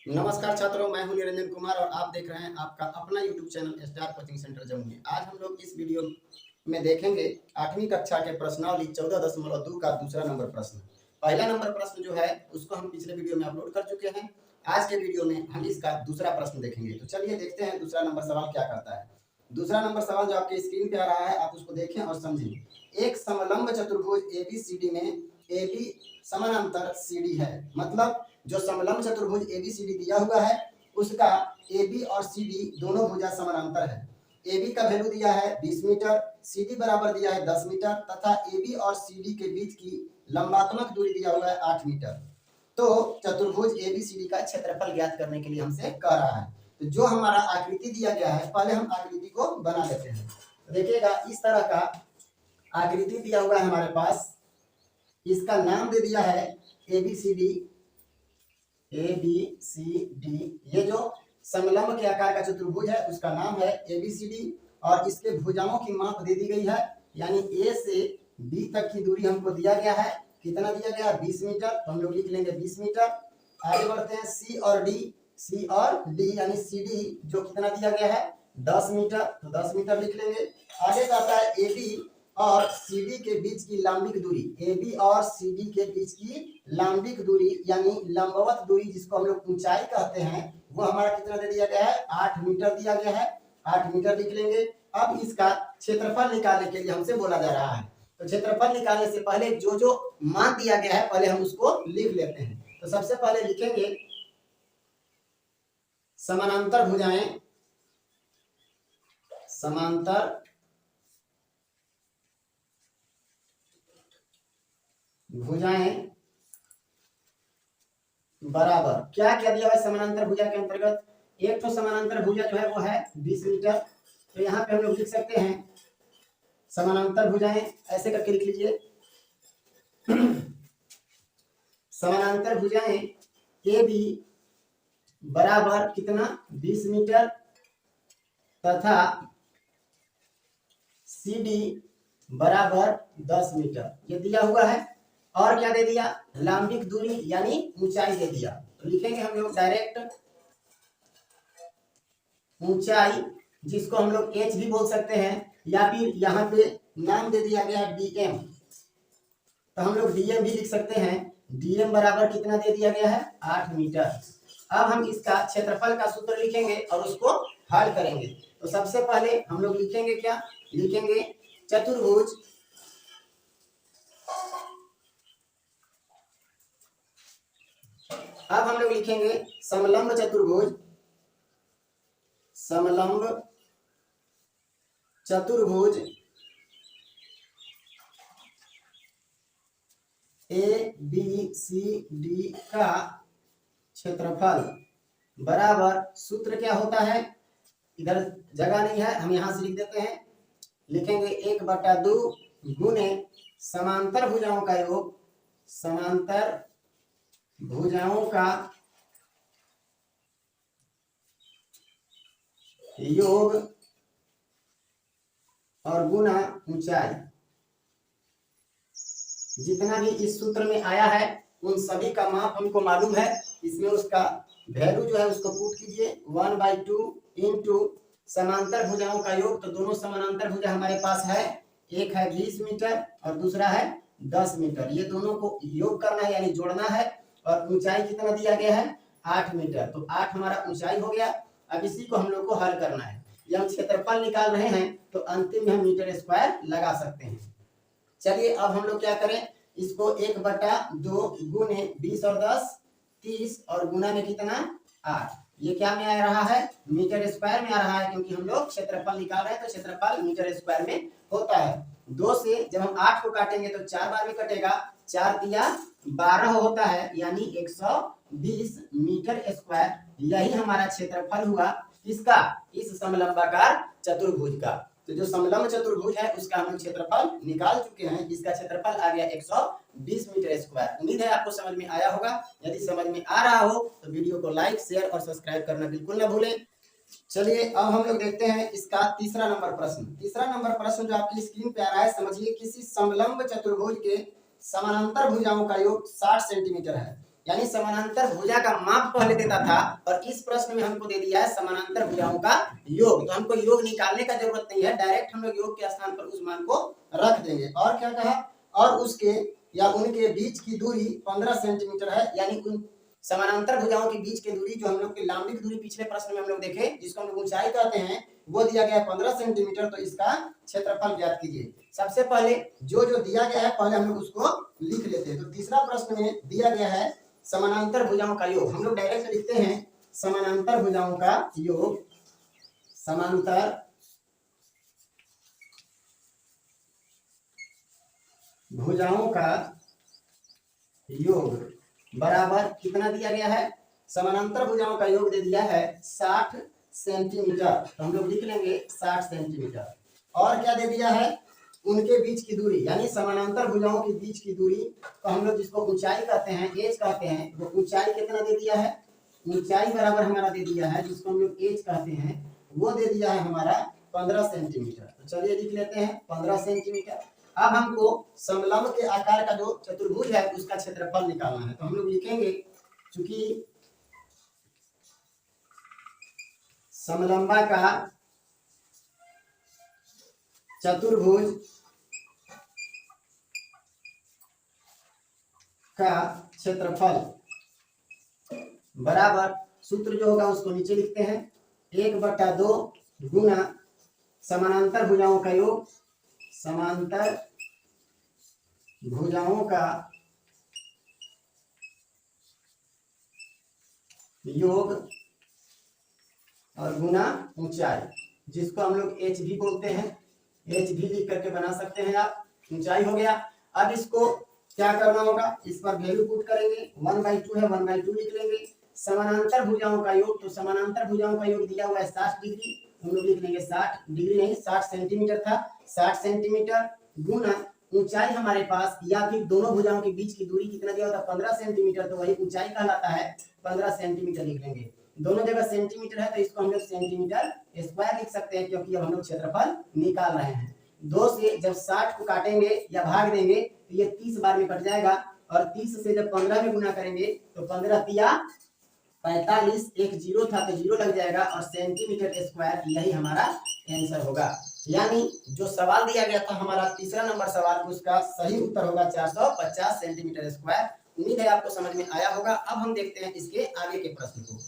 नमस्कार छात्रों, मैं हूं निरंजन कुमार और आप देख रहे हैं आपका अपना YouTube channel star coaching centre Jamui. आज हम लोग इस वीडियो में देखेंगे 8वीं कक्षा के प्रश्नावली 14.2 का दूसरा नंबर प्रश्न। पहला नंबर प्रश्न जो है उसको हम पिछले वीडियो में अपलोड कर चुके हैं। आज के वीडियो में हम इसका दूसरा प्रश्न देखेंगे। तो चलिए देखते हैं दूसरा नंबर सवाल क्या करता है। दूसरा नंबर सवाल जो आपके स्क्रीन पे आ रहा है, आप उसको देखें और समझें। एक समलंब चतुर्भुज एबीसीडी में AB समानांतर CD है। मतलब जो समलंब चतुर्भुज एबीसीडी दिया हुआ है उसका AB और CD दोनों भुजा समानांतर है। AB का वैल्यू दिया है 20 मीटर, CD बराबर दिया है 10 मीटर तथा AB और CD के बीच की लंबात्मक दूरी दिया हुआ है 8 मीटर। तो चतुर्भुज एबीसीडी का क्षेत्रफल ज्ञात करने के लिए हमसे कह रहा है। तो जो हमारा आकृति दिया गया है, पहले हम आकृति को बना लेते हैं। देखिएगा, इस तरह का आकृति दिया हुआ है हमारे पास। इसका नाम दे दिया है एबीसीडी। ये जो समलंब के आकार का चतुर्भुज है उसका नाम है एबीसीडी और इसके भुजाओं की माप दे दी गई है, यानी ए से बी तक की दूरी हमको दिया गया है। कितना दिया गया? 20 मीटर। तो हम लोग लिख लेंगे 20 मीटर। आगे बढ़ते हैं सी और डी यानी सी डी जो कितना दिया गया है 10 मीटर, तो 10 मीटर लिख लेंगे। आगे जाता है ए बी और CD के बीच की लंबिक दूरी। AB और CD के बीच की लंबिक दूरी यानी लंबवत दूरी जिसको हम लोग ऊंचाई कहते हैं, वो हमारा कितना दे दिया गया है? 8 मीटर दिया गया है। 8 मीटर लिख लेंगे। अब इसका क्षेत्रफल निकालने के लिए हमसे बोला जा रहा है। तो क्षेत्रफल निकालने से पहले जो जो मान दिया गया है पहले हम उसको लिख लेते हैं। तो सबसे पहले लिखेंगे समानांतर भुजाएं, समांतर भुजाएं बराबर क्या क्या दिया हुआ है समानांतर भुजा के अंतर्गत? एक तो समानांतर भुजा जो है वो है 20 मीटर। तो यहाँ पे हम लोग लिख सकते हैं समानांतर भुजाएं, ऐसे करके लिख लीजिए। समानांतर भुजाएं ए बी बराबर कितना? 20 मीटर तथा सी डी बराबर 10 मीटर, ये दिया हुआ है। और क्या दे दिया? लंबिक दूरी यानी ऊंचाई दे दिया। तो लिखेंगे हम लोग डायरेक्ट ऊंचाई, जिसको हम लोग h भी बोल सकते हैं, या फिर यहाँ पे नाम दे दिया गया dm, तो हम लोग dm भी लिख सकते हैं। dm बराबर कितना दे दिया गया है? 8 मीटर। अब हम इसका क्षेत्रफल का सूत्र लिखेंगे और उसको हल करेंगे। तो सबसे पहले हम लोग लिखेंगे क्या? लिखेंगे चतुर्भुज अब हम लोग लिखेंगे समलंब चतुर्भुज, समलंब चतुर्भुज ए बी सी डी का क्षेत्रफल बराबर सूत्र क्या होता है? इधर जगह नहीं है, हम यहां से लिख देते हैं। लिखेंगे 1/2 गुने समांतर भुजाओं का योग, समांतर भुजाओं का योग और गुना ऊंचाई। जितना भी इस सूत्र में आया है उन सभी का माप हमको मालूम है। इसमें उसका वैल्यू जो है उसको पुट कीजिए। 1/2 इंटू समांतर भुजाओं का योग, तो दोनों समानांतर भुजा हमारे पास है। एक है 20 मीटर और दूसरा है 10 मीटर। ये दोनों को योग करना है यानी जोड़ना है। और ऊंचाई कितना दिया गया है? 8 मीटर। तो 8 हमारा ऊंचाई हो गया। अब इसी को हम लोग को हल करना है। ये हम क्षेत्रफल निकाल रहे हैं तो अंतिम में हम मीटर स्क्वायर लगा सकते हैं। चलिए अब हम लोग क्या करें, इसको 1/2 गुने 20 और 10 30 और गुना में कितना? 8। ये क्या में आ रहा है? मीटर स्क्वायर में आ रहा है, क्योंकि हम लोग क्षेत्रफल निकाल रहे हैं तो क्षेत्रफल मीटर स्क्वायर में होता है। 2 से जब हम 8 को काटेंगे तो 4 बार भी कटेगा। 4 तिया 12 होता है, यानी 120 मीटर स्क्वायर। यही हमारा क्षेत्रफल हुआ किसका? इस समलंबाकार चतुर्भुज का। तो जो समलंब चतुर्भुज है उसका हम लोग क्षेत्रफल निकाल चुके हैं। इसका क्षेत्रफल आ गया 120 मीटर स्क्वायर। उम्मीद है आपको समझ में आया होगा। यदि समझ में आ रहा हो तो वीडियो को लाइक, शेयर और सब्सक्राइब करना बिल्कुल ना भूलें। चलिए अब हम लोग देखते हैं इसका तीसरा नंबर प्रश्न। तीसरा नंबर प्रश्न जो आपकी स्क्रीन पे आ रहा है, समझिए किसी समलंब चतुर्भुज के समानांतर भुजाओं का योग 60 सेंटीमीटर है। यानी समानांतर भुजा का माप पहले देता था और इस प्रश्न में हमको दे दिया है समानांतर भुजाओं का योग। तो हमको योग निकालने का जरूरत नहीं है, डायरेक्ट हम लोग योग के स्थान पर उस मान को रख देंगे। और क्या कहा, और उसके या उनके बीच की दूरी 15 सेंटीमीटर है, यानी उन समानांतर भुजाओं के बीच की दूरी जो हम लोग की लंबिक दूरी पिछले प्रश्न में हम लोग देखे, जिसको हम लोग ऊंचाई कहते हैं, वो दिया गया है 15 सेंटीमीटर। तो इसका क्षेत्रफल ज्ञात कीजिए। सबसे पहले जो जो दिया गया है पहले हम लोग उसको लिख लेते हैं। तो तीसरा प्रश्न में दिया गया है समानांतर भुजाओं का योग। हम लोग डायरेक्ट लिखते हैं समानांतर भुजाओं का योग, समांतर भुजाओं का योग बराबर कितना दिया गया है, समानांतर भुजाओं का योग दे दिया है 60 सेंटीमीटर। तो हम लोग लिख लेंगे 60 सेंटीमीटर। और क्या दे दिया है, उनके बीच की दूरी, यानी समानांतर भुजाओं के बीच की दूरी, तो हम लोग जिसको ऊंचाई कहते हैं, एच कहते हैं, वो ऊंचाई कितना दे दिया है, ऊंचाई बराबर हमारा दे दिया है, जिसको हम लोग एच कहते हैं, वो दे दिया है हमारा 15 सेंटीमीटर। तो चलिए लिख लेते हैं 15 सेंटीमीटर। अब हमको समलंब के आकार का जो चतुर्भुज है उसका क्षेत्रफल निकालना है। तो हम लोग लिखेंगे, चूंकि समलंबाकार चतुर्भुज का क्षेत्रफल बराबर, सूत्र जो होगा उसको नीचे लिखते हैं, 1/2 गुना समानांतर भुजाओं का योग, समांतर भुजाओं का योग और गुना ऊंचाई, जिसको हम लोग एच भी बोलते हैं, एच भी लिख करके बना सकते हैं आप, ऊंचाई हो गया। अब इसको क्या करना होगा, इस पर वैल्यू पुट करेंगे, 1/2 है, 1/2 लिख लेंगे। समानांतर भुजाओं का योग, तो समानांतर भुजाओं का योग दिया हुआ है 60 डिग्री, हम लोग लिख लेंगे 60 डिग्री नहीं 60 सेंटीमीटर था, 60 सेंटीमीटर गुना ऊंचाई हमारे पास, या फिर दोनों भुजाओं के बीच की दूरी कितना दिया होता है 15 सेंटीमीटर, तो वही ऊंचाई कहलाता है, 15 सेंटीमीटर लिख लेंगे। दोनों जगह सेंटीमीटर है तो इसको हम लोग सेंटीमीटर स्क्वायर लिख सकते हैं, क्योंकि अब हम लोग क्षेत्रफल निकाल रहे हैं। 2 से जब 60 को काटेंगे या भाग देंगे तो ये 30 बार में कट जाएगा, और 30 से जब 15 में गुना करेंगे तो 15 तिया 45, एक जीरो था तो जीरो लग जाएगा, और सेंटीमीटर स्क्वायर, यही हमारा आंसर होगा। यानी जो सवाल दिया गया था हमारा तीसरा नंबर सवाल, उसका सही उत्तर होगा 450 सेंटीमीटर स्क्वायर। उम्मीद है आपको समझ में आया होगा। अब हम देखते हैं इसके आगे के प्रश्न को।